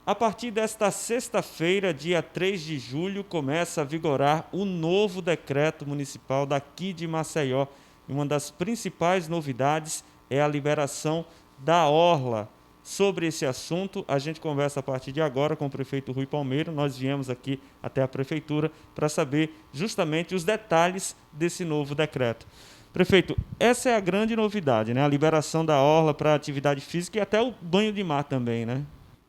A partir desta sexta-feira, dia 3 de julho, começa a vigorar o novo decreto municipal daqui de Maceió. E uma das principais novidades é a liberação da orla. Sobre esse assunto, a gente conversa a partir de agora com o prefeito Rui Palmeiro. Nós viemos aqui até a prefeitura para saber justamente os detalhes desse novo decreto. Prefeito, essa é a grande novidade, né? A liberação da orla para atividade física e até o banho de mar também, né?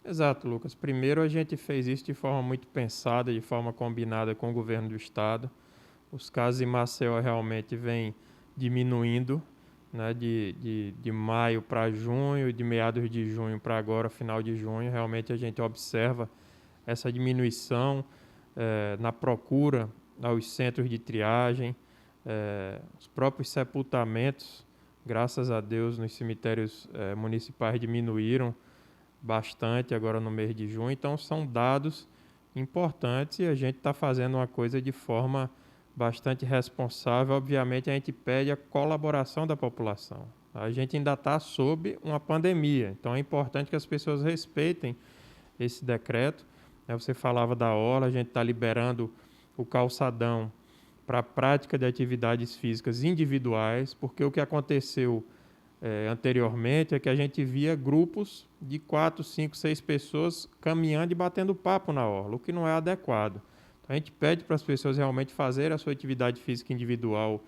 Exato, Lucas. Primeiro, a gente fez isso de forma muito pensada, de forma combinada com o governo do estado. Os casos em Maceió realmente vêm diminuindo, né, de maio para junho, de meados de junho para agora, final de junho. Realmente a gente observa essa diminuição na procura aos centros de triagem, os próprios sepultamentos, graças a Deus, nos cemitérios municipais diminuíram bastante agora no mês de junho. Então são dados importantes e a gente está fazendo uma coisa de forma bastante responsável. Obviamente a gente pede a colaboração da população. A gente ainda está sob uma pandemia, então é importante que as pessoas respeitem esse decreto. Você falava da orla, a gente está liberando o calçadão para a prática de atividades físicas individuais, porque o que aconteceu anteriormente é que a gente via grupos de 4, 5, 6 pessoas caminhando e batendo papo na orla, o que não é adequado. Então, a gente pede para as pessoas realmente fazerem a sua atividade física individual,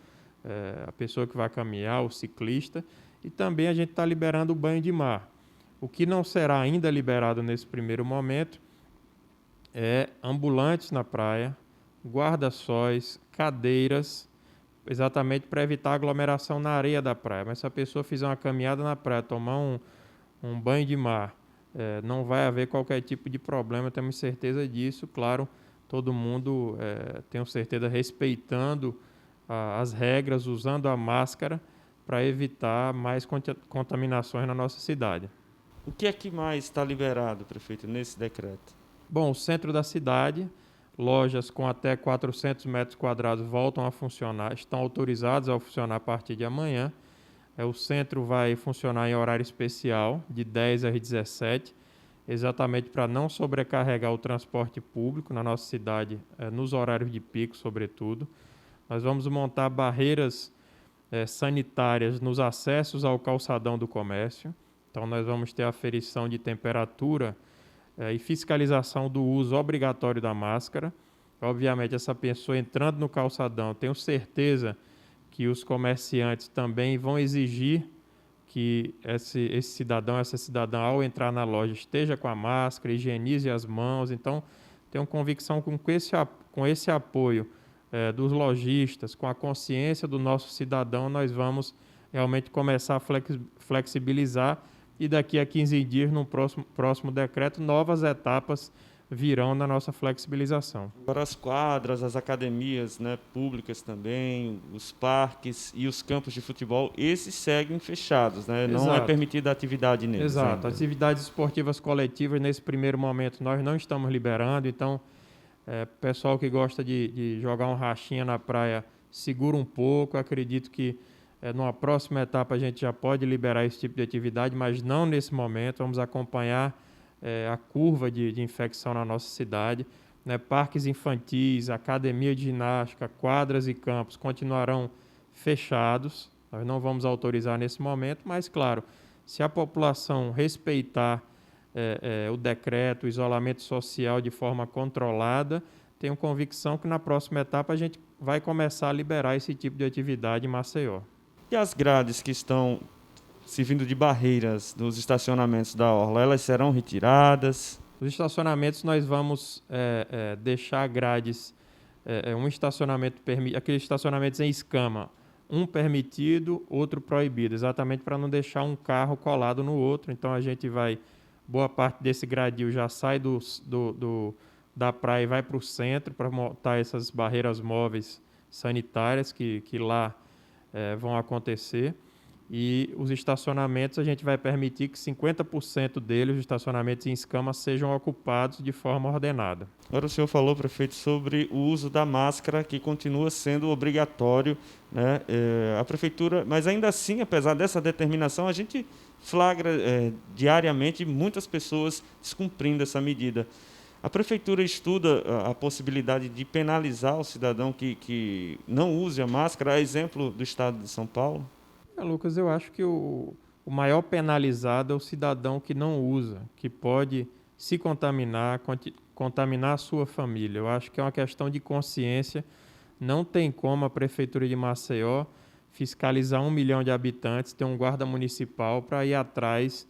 a pessoa que vai caminhar, o ciclista, e também a gente está liberando o banho de mar. O que não será ainda liberado nesse primeiro momento é ambulantes na praia, guarda-sóis, cadeiras, exatamente para evitar aglomeração na areia da praia. Mas se a pessoa fizer uma caminhada na praia, tomar um banho de mar, não vai haver qualquer tipo de problema, temos certeza disso. Claro, todo mundo, tenho certeza, respeitando as regras, usando a máscara para evitar mais contaminações na nossa cidade. O que é que mais está liberado, prefeito, nesse decreto? Bom, o centro da cidade, lojas com até 400 metros quadrados voltam a funcionar, estão autorizadas a funcionar a partir de amanhã. O centro vai funcionar em horário especial, de 10 às 17, exatamente para não sobrecarregar o transporte público na nossa cidade, nos horários de pico, sobretudo. Nós vamos montar barreiras sanitárias nos acessos ao calçadão do comércio. Então, nós vamos ter aferição de temperatura e fiscalização do uso obrigatório da máscara. Obviamente, essa pessoa entrando no calçadão, tenho certeza que os comerciantes também vão exigir que esse cidadão, essa cidadã, ao entrar na loja, esteja com a máscara, higienize as mãos. Então, tenho convicção que com esse apoio dos lojistas, com a consciência do nosso cidadão, nós vamos realmente começar a flexibilizar e daqui a 15 dias, no próximo decreto, novas etapas virão na nossa flexibilização. Agora as quadras, as academias, né, públicas também, os parques e os campos de futebol, esses seguem fechados, né? Não é permitida a atividade neles. Exato. Atividades esportivas coletivas, nesse primeiro momento, nós não estamos liberando. Então, pessoal que gosta de jogar um rachinha na praia, segura um pouco. Acredito que numa próxima etapa a gente já pode liberar esse tipo de atividade, mas não nesse momento. Vamos acompanhar a curva de infecção na nossa cidade. Parques infantis, academia de ginástica, quadras e campos continuarão fechados. Nós não vamos autorizar nesse momento, mas, claro, se a população respeitar o decreto, o isolamento social de forma controlada, tenho convicção que na próxima etapa a gente vai começar a liberar esse tipo de atividade em Maceió. E as grades que estão servindo de barreiras nos estacionamentos da orla, elas serão retiradas? Os estacionamentos nós vamos deixar grades, um estacionamento aqueles estacionamentos em escama, um permitido, outro proibido, exatamente para não deixar um carro colado no outro. Então a gente boa parte desse gradil já sai da praia e vai para o centro para montar essas barreiras móveis sanitárias que lá vão acontecer. E os estacionamentos, a gente vai permitir que 50% deles, os estacionamentos em escama, sejam ocupados de forma ordenada. Agora o senhor falou, prefeito, sobre o uso da máscara, que continua sendo obrigatório, né? A prefeitura, mas ainda assim, apesar dessa determinação, a gente flagra diariamente muitas pessoas descumprindo essa medida. A Prefeitura estuda a possibilidade de penalizar o cidadão que não use a máscara, a exemplo do estado de São Paulo? Lucas, eu acho que o maior penalizado é o cidadão que não usa, que pode se contaminar, contaminar a sua família. Eu acho que é uma questão de consciência. Não tem como a Prefeitura de Maceió fiscalizar 1 milhão de habitantes, ter um guarda municipal para ir atrás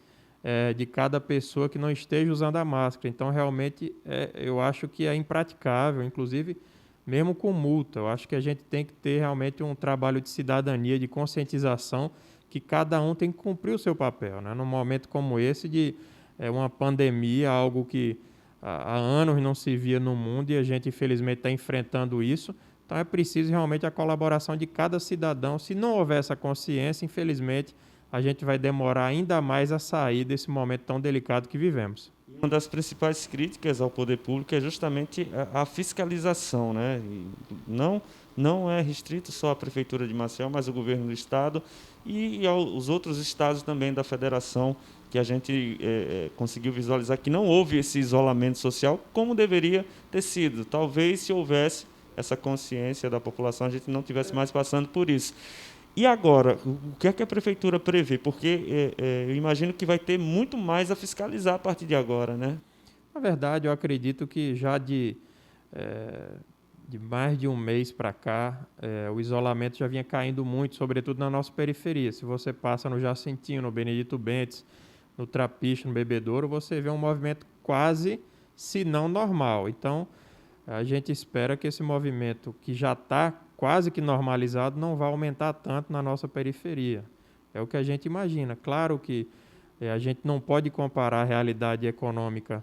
de cada pessoa que não esteja usando a máscara. Então, realmente, eu acho que é impraticável, inclusive, mesmo com multa. Eu acho que a gente tem que ter realmente um trabalho de cidadania, de conscientização, que cada um tem que cumprir o seu papel, né? Num momento como esse de uma pandemia, algo que há anos não se via no mundo e a gente, infelizmente, está enfrentando isso. Então, é preciso realmente a colaboração de cada cidadão. Se não houver essa consciência, infelizmente, a gente vai demorar ainda mais a sair desse momento tão delicado que vivemos. Uma das principais críticas ao poder público é justamente a fiscalização, né? E não é restrito só à Prefeitura de Maceió, mas o governo do Estado e aos outros estados também da federação, que a gente conseguiu visualizar que não houve esse isolamento social como deveria ter sido. Talvez, se houvesse essa consciência da população, a gente não tivesse mais passando por isso. E agora, o que é que a Prefeitura prevê? Porque eu imagino que vai ter muito mais a fiscalizar a partir de agora, né? Na verdade, eu acredito que já de mais de um mês para cá, o isolamento já vinha caindo muito, sobretudo na nossa periferia. Se você passa no Jacintinho, no Benedito Bentes, no Trapiche, no Bebedouro, você vê um movimento quase, se não normal. Então, a gente espera que esse movimento, que já está quase que normalizado, não vai aumentar tanto na nossa periferia. É o que a gente imagina. Claro que a gente não pode comparar a realidade econômica,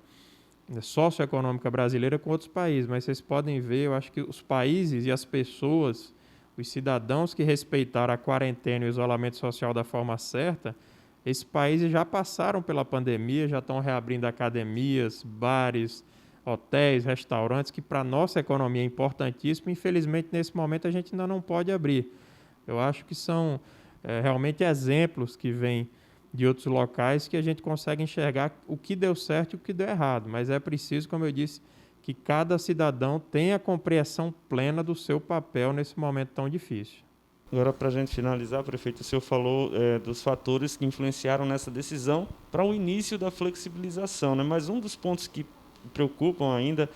socioeconômica brasileira com outros países, mas vocês podem ver, eu acho que os países e as pessoas, os cidadãos que respeitaram a quarentena e o isolamento social da forma certa, esses países já passaram pela pandemia, já estão reabrindo academias, bares, hotéis, restaurantes, que para a nossa economia é importantíssimo. Infelizmente, nesse momento, a gente ainda não pode abrir. Eu acho que são realmente exemplos que vêm de outros locais que a gente consegue enxergar o que deu certo e o que deu errado. Mas é preciso, como eu disse, que cada cidadão tenha a compreensão plena do seu papel nesse momento tão difícil. Agora, para a gente finalizar, prefeito, o senhor falou dos fatores que influenciaram nessa decisão para o início da flexibilização, né? Mas um dos pontos que preocupam ainda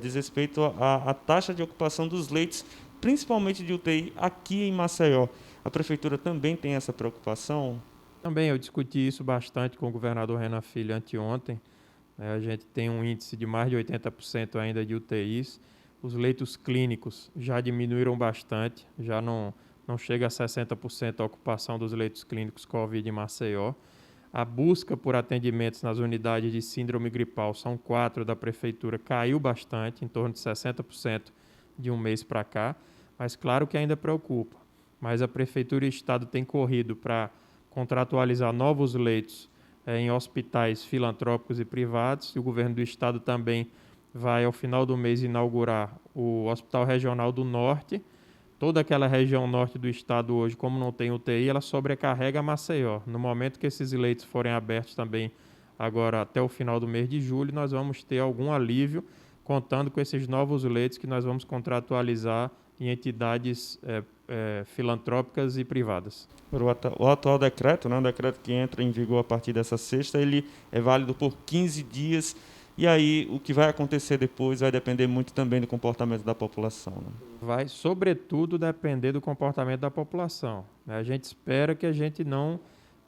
diz respeito à taxa de ocupação dos leitos, principalmente de UTI, aqui em Maceió. A Prefeitura também tem essa preocupação? Também eu discuti isso bastante com o governador Renan Filho anteontem. A gente tem um índice de mais de 80% ainda de UTIs. Os leitos clínicos já diminuíram bastante, já não chega a 60% a ocupação dos leitos clínicos Covid em Maceió. A busca por atendimentos nas unidades de síndrome gripal, são 4 da Prefeitura, caiu bastante, em torno de 60% de um mês para cá, mas claro que ainda preocupa. Mas a Prefeitura e o Estado têm corrido para contratualizar novos leitos em hospitais filantrópicos e privados, e o governo do Estado também vai, ao final do mês, inaugurar o Hospital Regional do Norte. Toda aquela região norte do estado hoje, como não tem UTI, ela sobrecarrega Maceió. No momento que esses leitos forem abertos também, agora até o final do mês de julho, nós vamos ter algum alívio, contando com esses novos leitos que nós vamos contratualizar em entidades filantrópicas e privadas. O atual decreto, né, o decreto que entra em vigor a partir dessa sexta, ele é válido por 15 dias. E aí, o que vai acontecer depois vai depender muito também do comportamento da população, né? Vai, sobretudo, depender do comportamento da população. A gente espera que a gente não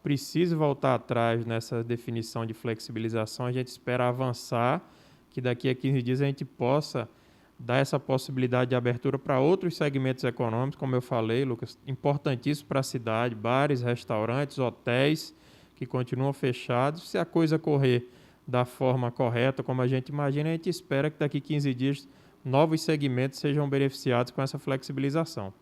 precise voltar atrás nessa definição de flexibilização. A gente espera avançar, que daqui a 15 dias a gente possa dar essa possibilidade de abertura para outros segmentos econômicos, como eu falei, Lucas, importantíssimo para a cidade, bares, restaurantes, hotéis, que continuam fechados. Se a coisa correr da forma correta, como a gente imagina, a gente espera que daqui a 15 dias novos segmentos sejam beneficiados com essa flexibilização.